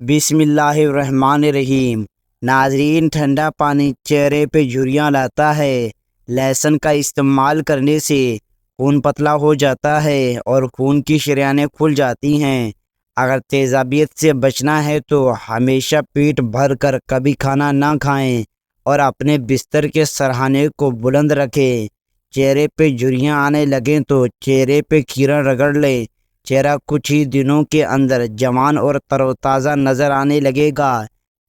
بسم اللہ الرحمن الرحیم۔ ناظرین، ٹھنڈا پانی چہرے پہ جھریاں لاتا ہے۔ لہسن کا استعمال کرنے سے خون پتلا ہو جاتا ہے اور خون کی شریانیں کھل جاتی ہیں۔ اگر تیزابیت سے بچنا ہے تو ہمیشہ پیٹ بھر کر کبھی کھانا نہ کھائیں اور اپنے بستر کے سرہانے کو بلند رکھیں۔ چہرے پہ جھریاں آنے لگیں تو چہرے پہ کھیرا رگڑ لیں۔ چہرہ کچھ ہی دنوں کے اندر جوان اور تر و تازہ نظر آنے لگے گا۔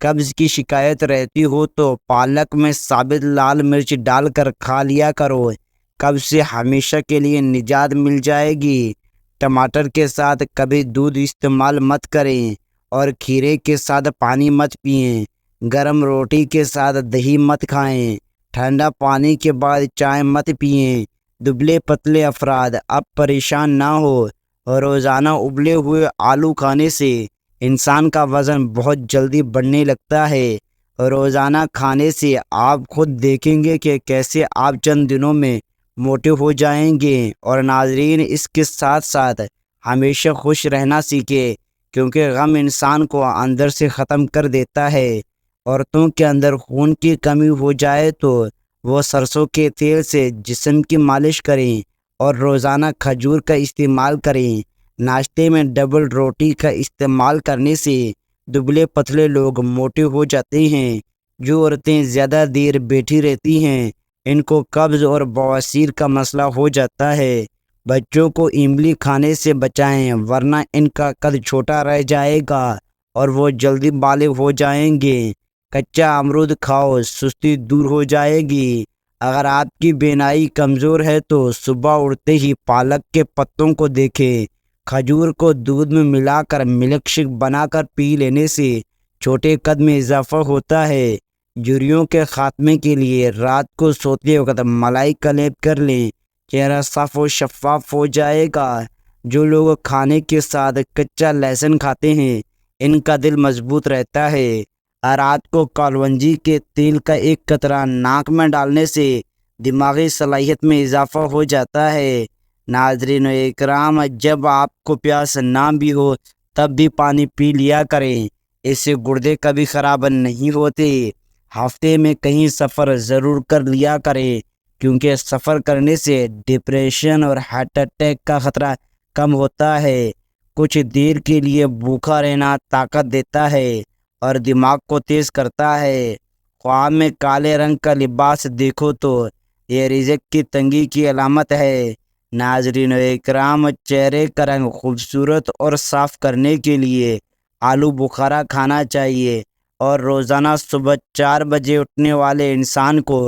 قبض کی شکایت رہتی ہو تو پالک میں ثابت لال مرچ ڈال کر کھا لیا کرو، قبض سے ہمیشہ کے لیے نجات مل جائے گی۔ ٹماٹر کے ساتھ کبھی دودھ استعمال مت کریں اور کھیرے کے ساتھ پانی مت پئیں۔ گرم روٹی کے ساتھ دہی مت کھائیں۔ ٹھنڈا پانی کے بعد چائے مت پئیں۔ دبلے پتلے افراد اب پریشان نہ ہو۔ روزانہ ابلے ہوئے آلو کھانے سے انسان کا وزن بہت جلدی بڑھنے لگتا ہے۔ روزانہ کھانے سے آپ خود دیکھیں گے کہ کیسے آپ چند دنوں میں موٹے ہو جائیں گے۔ اور ناظرین، اس کے ساتھ ساتھ ہمیشہ خوش رہنا سیکھیں، کیونکہ غم انسان کو اندر سے ختم کر دیتا ہے۔ عورتوں کے اندر خون کی کمی ہو جائے تو وہ سرسوں کے تیل سے جسم کی مالش کریں اور روزانہ کھجور کا استعمال کریں۔ ناشتے میں ڈبل روٹی کا استعمال کرنے سے دبلے پتلے لوگ موٹے ہو جاتے ہیں۔ جو عورتیں زیادہ دیر بیٹھی رہتی ہیں ان کو قبض اور بواسیر کا مسئلہ ہو جاتا ہے۔ بچوں کو املی کھانے سے بچائیں، ورنہ ان کا قد چھوٹا رہ جائے گا اور وہ جلدی بالغ ہو جائیں گے۔ کچا امرود کھاؤ، سستی دور ہو جائے گی۔ اگر آپ کی بینائی کمزور ہے تو صبح اٹھتے ہی پالک کے پتوں کو دیکھیں۔ کھجور کو دودھ میں ملا کر ملک شیک بنا کر پی لینے سے چھوٹے قد میں اضافہ ہوتا ہے۔ جھریوں کے خاتمے کے لیے رات کو سوتے وقت ملائی کا لیپ کر لیں، چہرہ صاف و شفاف ہو جائے گا۔ جو لوگ کھانے کے ساتھ کچا لہسن کھاتے ہیں ان کا دل مضبوط رہتا ہے۔ رات کو کلونجی کے تیل کا ایک قطرہ ناک میں ڈالنے سے دماغی صلاحیت میں اضافہ ہو جاتا ہے۔ ناظرین و اکرام، جب آپ کو پیاس نہ بھی ہو تب بھی پانی پی لیا کریں، اس سے گردے کبھی خراب نہیں ہوتے۔ ہفتے میں کہیں سفر ضرور کر لیا کریں، کیونکہ سفر کرنے سے ڈپریشن اور ہارٹ اٹیک کا خطرہ کم ہوتا ہے۔ کچھ دیر کے لیے بھوکا رہنا طاقت دیتا ہے اور دماغ کو تیز کرتا ہے۔ خواب میں کالے رنگ کا لباس دیکھو تو یہ رزق کی تنگی کی علامت ہے۔ ناظرین و اکرام، چہرے کا رنگ خوبصورت اور صاف کرنے کے لیے آلو بخارا کھانا چاہیے، اور روزانہ صبح 4 بجے اٹھنے والے انسان کو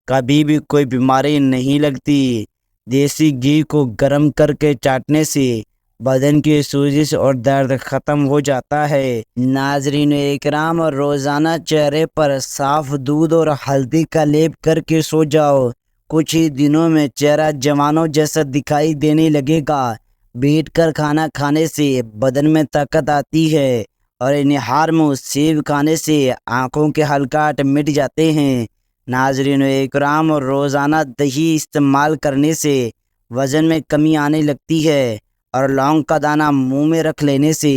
کبھی بھی کوئی بیماری نہیں لگتی۔ دیسی گھی کو گرم کر کے چاٹنے سے بدن کی سوزش اور درد ختم ہو جاتا ہے۔ ناظرین اکرام، روزانہ چہرے پر صاف دودھ اور ہلدی کا لیپ کر کے سو جاؤ، کچھ ہی دنوں میں چہرہ جوانوں جیسا دکھائی دینے لگے گا۔ بیٹھ کر کھانا کھانے سے بدن میں طاقت آتی ہے اور نہار میں سیب کھانے سے آنکھوں کے حلقات مٹ جاتے ہیں۔ ناظرین اکرام، روزانہ دہی استعمال کرنے سے وزن میں کمی آنے لگتی ہے، اور لونگ کا دانہ منہ میں رکھ لینے سے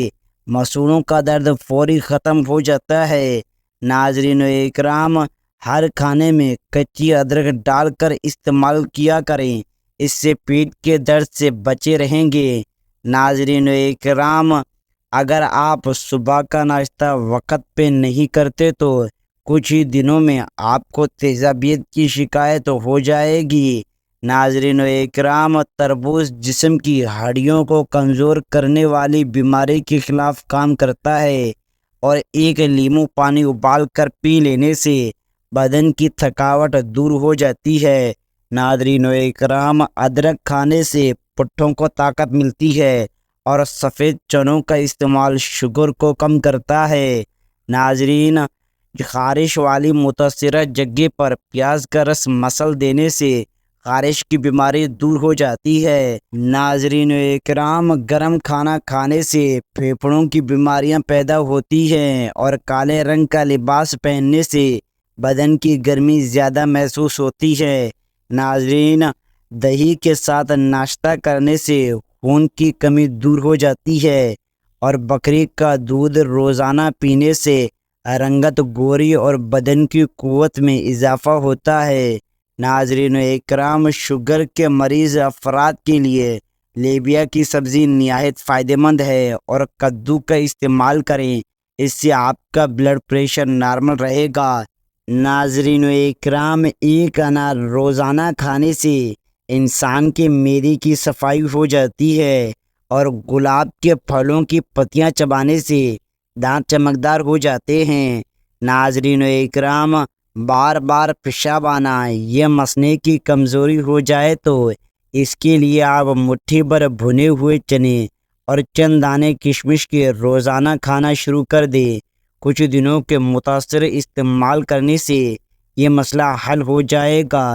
مسوڑوں کا درد فوری ختم ہو جاتا ہے۔ ناظرین اکرام، ہر کھانے میں کچی ادرک ڈال کر استعمال کیا کریں، اس سے پیٹ کے درد سے بچے رہیں گے۔ ناظرین اکرام، اگر آپ صبح کا ناشتہ وقت پہ نہیں کرتے تو کچھ ہی دنوں میں آپ کو تیزابیت کی شکایت ہو جائے گی۔ ناظرین اکرام، تربوز جسم کی ہڈیوں کو کمزور کرنے والی بیماری کے خلاف کام کرتا ہے، اور ایک لیمو پانی ابال کر پی لینے سے بدن کی تھکاوٹ دور ہو جاتی ہے۔ ناظرین اکرام، ادرک کھانے سے پٹھوں کو طاقت ملتی ہے، اور سفید چنوں کا استعمال شوگر کو کم کرتا ہے۔ ناظرین، خارش والی متاثرہ جگہ پر پیاز کا رس مسل دینے سے خارش کی بیماری دور ہو جاتی ہے۔ ناظرین اکرام، گرم کھانا کھانے سے پھیپھڑوں کی بیماریاں پیدا ہوتی ہیں، اور کالے رنگ کا لباس پہننے سے بدن کی گرمی زیادہ محسوس ہوتی ہے۔ ناظرین، دہی کے ساتھ ناشتہ کرنے سے خون کی کمی دور ہو جاتی ہے اور بکری کا دودھ روزانہ پینے سے رنگت گوری اور بدن کی قوت میں اضافہ ہوتا ہے۔ ناظرین اکرام، شوگر کے مریض افراد کے لیے لیبیا کی سبزی نہایت فائدہ مند ہے اور کدو کا استعمال کریں، اس سے آپ کا بلڈ پریشر نارمل رہے گا۔ ناظرین اکرام، ایک انار روزانہ کھانے سے انسان کے معدے کی صفائی ہو جاتی ہے اور گلاب کے پھلوں کی پتیاں چبانے سے دانت چمکدار ہو جاتے ہیں۔ ناظرین اکرام، بار بار پیشاب آنا یا مثانے کی کمزوری ہو جائے تو اس کے لیے آپ مٹھی بھر بھنے ہوئے چنے اور چند دانے کشمش کے روزانہ کھانا شروع کر دیں۔ کچھ دنوں کے متاثر استعمال کرنے سے یہ مسئلہ حل ہو جائے گا۔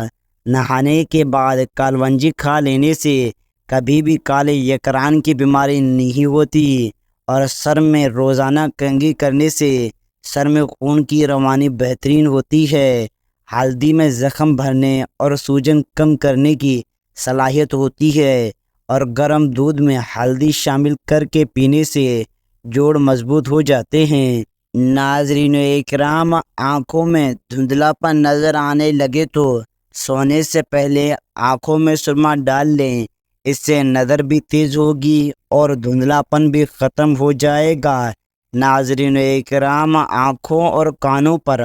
نہانے کے بعد کالونجی کھا لینے سے کبھی بھی کالے یکران کی بیماری نہیں ہوتی، اور سر میں روزانہ کنگھی کرنے سے سر میں خون کی روانی بہترین ہوتی ہے۔ ہلدی میں زخم بھرنے اور سوجن کم کرنے کی صلاحیت ہوتی ہے، اور گرم دودھ میں ہلدی شامل کر کے پینے سے جوڑ مضبوط ہو جاتے ہیں۔ ناظرین اکرام، آنکھوں میں دھندلا پن نظر آنے لگے تو سونے سے پہلے آنکھوں میں سرما ڈال لیں، اس سے نظر بھی تیز ہوگی اور دھندلا پن بھی ختم ہو جائے گا۔ ناظرین اکرام، آنکھوں اور کانوں پر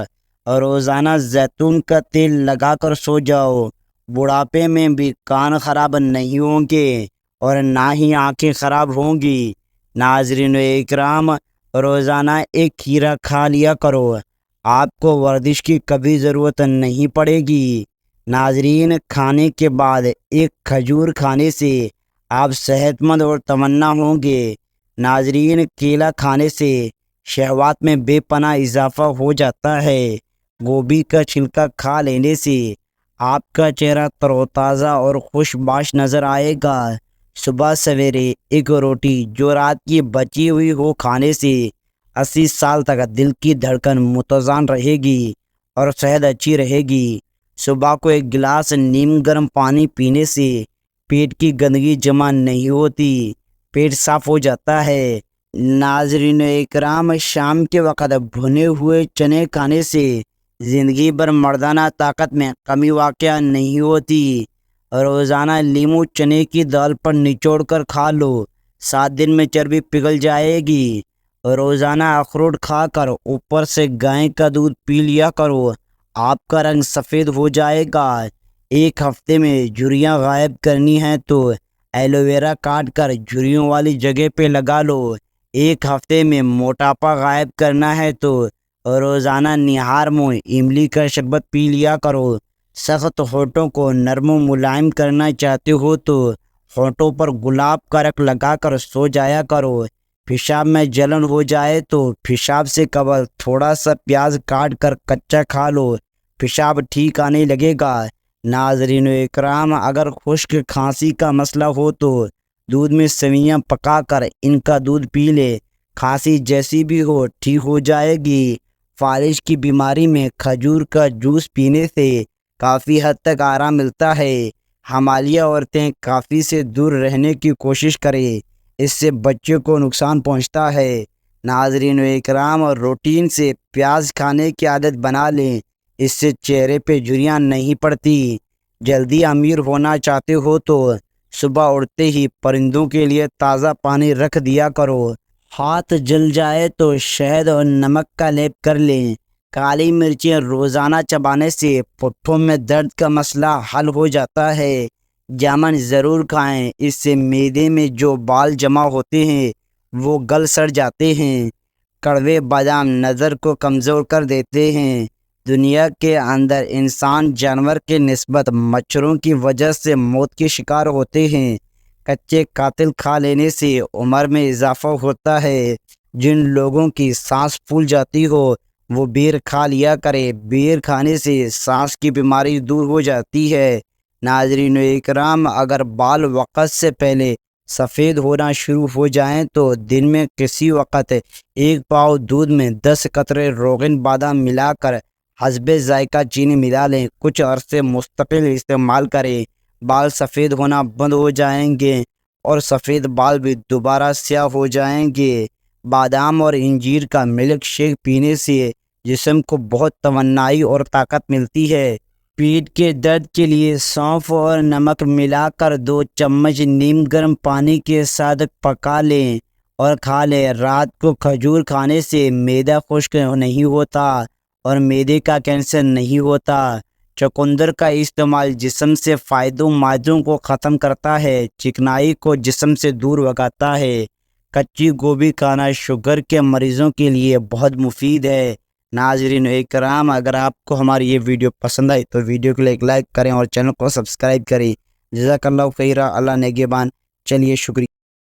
روزانہ زیتون کا تیل لگا کر سو جاؤ، بڑھاپے میں بھی کان خراب نہیں ہوں گے اور نہ ہی آنکھیں خراب ہوں گی۔ ناظرین اکرام، روزانہ ایک کھیرا کھا لیا کرو، آپ کو ورزش کی کبھی ضرورت نہیں پڑے گی۔ ناظرین، کھانے کے بعد ایک کھجور کھانے سے آپ صحت مند اور توانا ہوں گے۔ ناظرین، کیلا کھانے سے شہوات میں بے پناہ اضافہ ہو جاتا ہے۔ گوبھی کا چھلکا کھا لینے سے آپ کا چہرہ تر و تازہ اور خوش باش نظر آئے گا۔ صبح سویرے ایک روٹی جو رات کی بچی ہوئی ہو کھانے سے 80 سال تک دل کی دھڑکن متوازن رہے گی اور صحت اچھی رہے گی۔ صبح کو ایک گلاس نیم گرم پانی پینے سے پیٹ کی گندگی جمع نہیں ہوتی، پیٹ صاف ہو جاتا ہے۔ ناظرین اکرام، شام کے وقت بھنے ہوئے چنے کھانے سے زندگی بھر مردانہ طاقت میں کمی واقع نہیں ہوتی۔ روزانہ لیمو چنے کی دال پر نچوڑ کر کھا لو، 7 دن میں چربی پگھل جائے گی۔ روزانہ اخروٹ کھا کر اوپر سے گائے کا دودھ پی لیا کرو، آپ کا رنگ سفید ہو جائے گا۔ ایک ہفتے میں جھریاں غائب کرنی ہیں تو ایلو ویرا کاٹ کر جھریوں والی جگہ پہ لگا لو۔ ایک ہفتے میں موٹاپا غائب کرنا ہے تو روزانہ نہار منہ املی کا شربت پی لیا کرو۔ سخت ہونٹوں کو نرم و ملائم کرنا چاہتے ہو تو ہونٹوں پر گلاب کا رخ لگا کر سو جایا کرو۔ پیشاب میں جلن ہو جائے تو پیشاب سے قبل تھوڑا سا پیاز کاٹ کر کچا کھا لو، پیشاب ٹھیک آنے لگے گا۔ ناظرین اکرام، اگر خشک کھانسی کا مسئلہ ہو تو دودھ میں سویاں پکا کر ان کا دودھ پی لے، کھانسی جیسی بھی ہو ٹھیک ہو جائے گی۔ فالج کی بیماری میں کھجور کا جوس پینے سے کافی حد تک آرام ملتا ہے۔ حامیہ عورتیں کافی سے دور رہنے کی کوشش کریں، اس سے بچے کو نقصان پہنچتا ہے۔ ناظرین اکرام، روٹین سے پیاز کھانے کی عادت بنا لیں، اس سے چہرے پہ جھریاں نہیں پڑتی۔ جلدی امیر ہونا چاہتے ہو تو صبح اٹھتے ہی پرندوں کے لیے تازہ پانی رکھ دیا کرو۔ ہاتھ جل جائے تو شہد اور نمک کا لیپ کر لیں۔ کالی مرچیں روزانہ چبانے سے پٹھوں میں درد کا مسئلہ حل ہو جاتا ہے۔ جامن ضرور کھائیں، اس سے معدے میں جو بال جمع ہوتے ہیں وہ گل سڑ جاتے ہیں۔ کڑوے بادام نظر کو کمزور کر دیتے ہیں۔ دنیا کے اندر انسان جانور کے نسبت مچھروں کی وجہ سے موت کے شکار ہوتے ہیں۔ کچے قاتل کھا لینے سے عمر میں اضافہ ہوتا ہے۔ جن لوگوں کی سانس پھول جاتی ہو وہ بیر کھا لیا کرے، بیر کھانے سے سانس کی بیماری دور ہو جاتی ہے۔ ناظرین اکرام، اگر بال وقت سے پہلے سفید ہونا شروع ہو جائیں تو دن میں کسی وقت ایک پاؤ دودھ میں 10 قطرے روغن بادام ملا کر حسب ذائقہ چینی ملا لیں، کچھ عرصے مستقل استعمال کریں، بال سفید ہونا بند ہو جائیں گے اور سفید بال بھی دوبارہ سیاہ ہو جائیں گے۔ بادام اور انجیر کا ملک شیک پینے سے جسم کو بہت توانائی اور طاقت ملتی ہے۔ پیٹ کے درد کے لیے سونف اور نمک ملا کر 2 چمچ نیم گرم پانی کے ساتھ پکا لیں اور کھا لیں۔ رات کو کھجور کھانے سے معدہ خشک نہیں ہوتا اور معدے کا کینسر نہیں ہوتا۔ چقندر کا استعمال جسم سے فائدوں مادوں کو ختم کرتا ہے، چکنائی کو جسم سے دور بھگاتا ہے۔ کچی گوبھی کھانا شوگر کے مریضوں کے لیے بہت مفید ہے۔ ناظرین اکرام، اگر آپ کو ہماری یہ ویڈیو پسند آئی تو ویڈیو کو ایک لائک کریں اور چینل کو سبسکرائب کریں۔ جزاک اللہ خیرہ، اللہ نگہبان۔ چلیے شکریہ۔